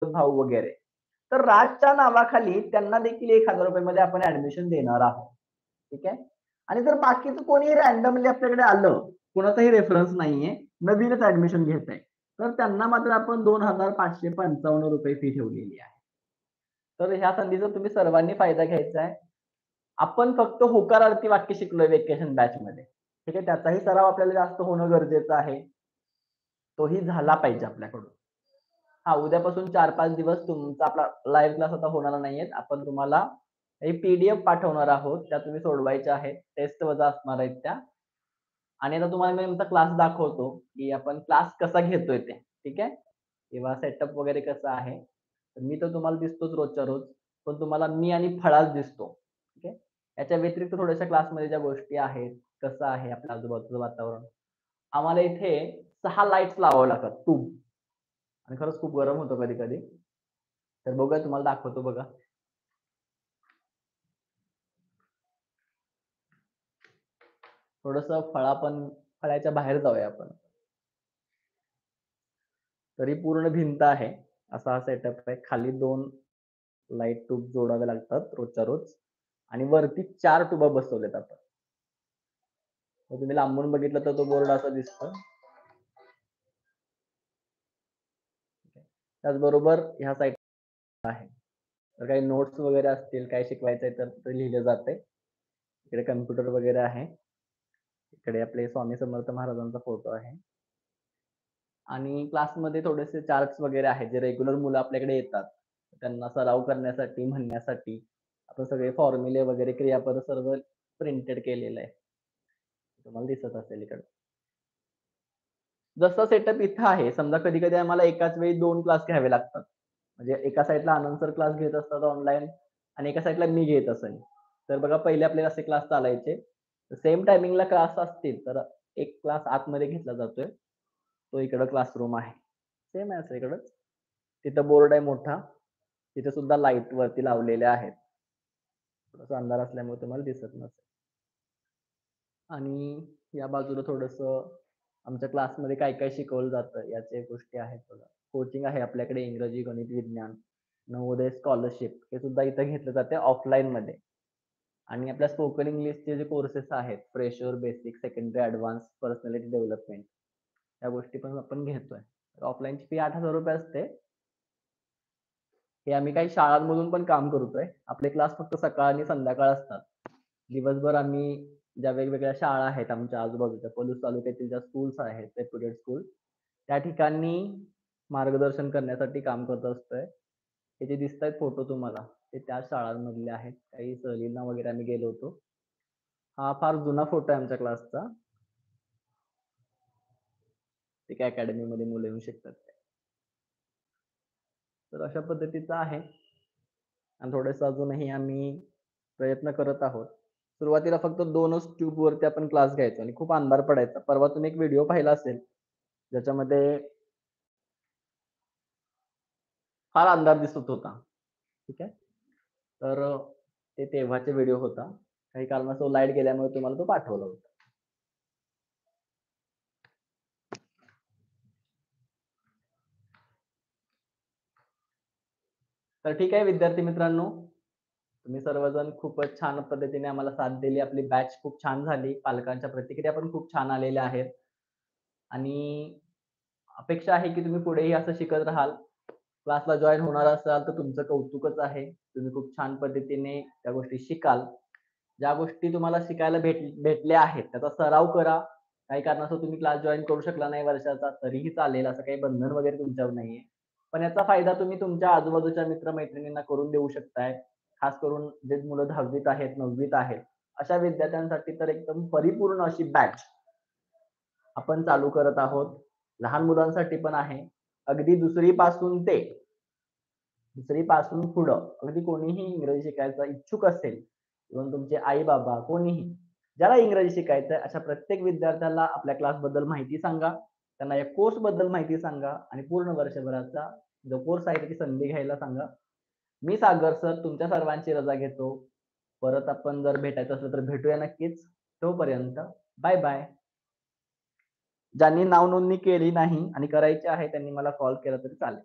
भाऊ वगैरे. तर राजच्या नावाखाली त्यांना देखील ₹1000 मध्ये आपण ॲडमिशन देणार आहोत. ठीक आहे. आणि जर बाकीचं कोणी रँडमली आपल्याकडे आलं, कोणाचाही रेफरन्स नाहीये, नवीनच ॲडमिशन घेत आहे, तर त्यांना मात्र आपण ₹2555 फी ठेवलेली आहे. तर ह्या संधीचा तुम्ही सर्वांनी फायदा घ्यायचा आहे. आपण फक्त होकारार्थी वाक्य शिकलोय व्हॅकेशन बॅचमध्ये. ठीक आहे. त्याचाही सराव आपल्याला जास्त होणं गरजेचं आहे. तोही झाला पाहिजे आपल्याकडून. हां, उद्यापासून 4-5 दिवस तुमचा आपला लाईव्ह क्लास आता होणार नाहीयेत. आपण तुम्हाला एक पी-डी-एफ पाठवणार आहोत. त्या तुम्ही सोडवायच्या आहेत. टेस्ट वजा असणार आहेत त्या. आणि आता तुम्हाला मी आमचा क्लास दाखवतो, की आपण क्लास कसा घेतोय ते. ठीक आहे. किंवा सेटअप वगैरे कसं आहे. तर मी तर तुम्हाला दिसतोच रोजच्या रोज. पण तुम्हाला मी आणि फळाच दिसतो. ठीक आहे. याच्या व्यतिरिक्त थोड्याशा क्लासमध्ये ज्या गोष्टी आहेत, कसं आहे आपल्या आजूबाजूचं वातावरण. आम्हाला इथे 6 लाईट्स लावावे लागतात ट्यूब आणि खरंच खूप गरम होतं कधी-कधी. तर बघूया तुम्हाला दाखवतो बघा. थोडंसं फळ्याच्या बाहेर जाऊया आपण. तरी पूर्ण भिंत आहे. असा हा सेटअप आहे. खाली 2 लाईट ट्यूब जोडाव्या लागतात रोजच्या रोज आणि वरती 4 ट्यूबा बसवल्यात आपण. तर तुम्ही लांबून बघितलं तर तो बोर्ड असा दिसतो. त्याचबरोबर ह्या साइड आहे. तर काही नोट्स वगैरे असतील, काय शिकवायचंय तर ते लिहिलं जातंय. इकडे कॉम्प्युटर वगैरे आहे. इकडे आपले स्वामी समर्थ महाराजांचा फोटो आहे. आणि क्लासमध्ये थोडेसे चार्ट्स वगैरे आहेत, जे रेग्युलर मुलं आपल्याकडे येतात. त्यांना सराव करण्यासाठी, म्हणण्यासाठी आपण सगळे फॉर्म्युले वगैरे क्रियापद सर्व प्रिंटेड केलेलं आहे. तुम्हाला दिसत असेल इकडे. जसा सेटअप इथं आहे, समजा कधी-कधी आम्हाला एकाच वेळी 2 क्लास घ्यावे लागतात. म्हणजे एका साइडला आनंद सर क्लास घेत असतात ऑनलाईन आणि एका साइडला मी घेत असेन. तर बघा पहिले आपले असे क्लास चालायचे. सेम टायमिंगला क्लास असतील, तर एक क्लास आतमध्ये घेतला जातोय. तो इकडं क्लासरूम आहे. सेम आहे सगळीकडंच. तिथं बोर्ड आहे मोठा. तिथे सुद्धा लाईट वरती लावलेल्या आहेत. थोडासा अंधार असल्यामुळे तुम्हाला दिसत नसेल. आणि या बाजूला थोडंसं आमच्या क्लासमध्ये काय-काय शिकवलं जातं याच्या गोष्टी आहेत बघा. कोचिंग आहे आपल्याकडे इंग्रजी, गणित, विज्ञान, नवोदय स्कॉलरशिप हे सुद्धा इथं घेतलं जाते ऑफलाईनमध्ये. आणि आपल्या स्पोकन इंग्लिशचे जे कोर्सेस आहेत, fresher, basic, secondary, advance, personality development या गोष्टी पण आपण घेतोय. ऑफलाईनची फी ₹8,000 असते. हे आम्ही काही शाळांमधून पण काम करतोय. आपले क्लास फक्त सकाळ आणि संध्याकाळ असतात. दिवसभर आम्ही ज्या वेगवेगळ्या शाळा आहेत आमच्या आजूबाजूच्या पलूस तालुक्यातील ज्या स्कूल्स आहेत, रेप्युटेड स्कूल, त्या ठिकाणी मार्गदर्शन करण्यासाठी काम करत असतोय. हे जे दिसतायत फोटो तुम्हाला, ते त्या शाळांमधले आहेत. काही सहलींना वगैरे आम्ही गेलो होतो. हा फार जुना फोटो आहे आमच्या क्लासचा. एक अकॅडमीमध्ये मुलं येऊन शिकतात ते. तर अशा पद्धतीचं आहे आणि थोडंसं अजूनही आम्ही प्रयत्न करत आहोत. सुरुवातीला फक्त 2च ट्यूबवरती आपण क्लास घ्यायचो आणि खूप अंधार पडायचा. परवा तुम्ही एक व्हिडिओ पाहिला असेल, ज्याच्यामध्ये फार अंधार दिसत होता. ठीक आहे. तर ते तेव्हाचे व्हिडिओ होता. काही कारणास्तव लाईट गेल्यामुळे तुम्हाला तो पाठवला होता. तर ठीक आहे विद्यार्थी मित्रांनो, तुम्ही सर्वजण खूपच छान पद्धतीने आम्हाला साथ दिली. आपली बॅच खूप छान झाली. पालकांच्या प्रतिक्रिया पण खूप छान आलेल्या आहेत आणि अपेक्षा आहे की तुम्ही पुढेही असं शिकत राहाल. क्लासला जॉइन होणार असाल तर तुमचं कौतुकच आहे. तुम्ही खूप छान पद्धतीने त्या गोष्टी शिकाल. ज्या गोष्टी तुम्हाला शिकायला भेटल्या आहेत त्याचा सराव करा. काही कारणास्तव तुम्ही क्लास जॉइन करू शकला नाही वर्षाचा तरीही चालेल. असं काही बंधन वगैरे तुमच्यावर नाहीये. पण याचा फायदा तुम्ही तुमच्या आजूबाजूच्या मित्र-मैत्रिणींना करून देऊ शकताय. खास करून जे मुलं 10वीत आहेत, 9वीत आहेत, अशा विद्यार्थ्यांसाठी तर एकदम परिपूर्ण अशी बॅच आपण चालू करत आहोत. लहान मुलांसाठी पण आहे. अगदी 2री पासून ते 2री पासून पुढं अगदी कोणीही इंग्रजी शिकायचा इच्छुक असेल, इव्हन तुमचे आई-बाबा कोणीही, ज्याला इंग्रजी शिकायचं आहे अशा प्रत्येक विद्यार्थ्याला आपल्या क्लासबद्दल माहिती सांगा. त्यांना या कोर्सबद्दल माहिती सांगा आणि पूर्ण वर्षभराचा जो कोर्स आहे त्याची संधी घ्यायला सांगा. मी सागर सर तुमच्या सर्वांची रजा घेतो. परत आपण जर भेटायचं असलं तर भेटूया नक्कीच. तोपर्यंत बाय बाय. ज्यांनी नाव नोंदणी केली नाही आणि करायची आहे त्यांनी मला कॉल केला तरी चालेल.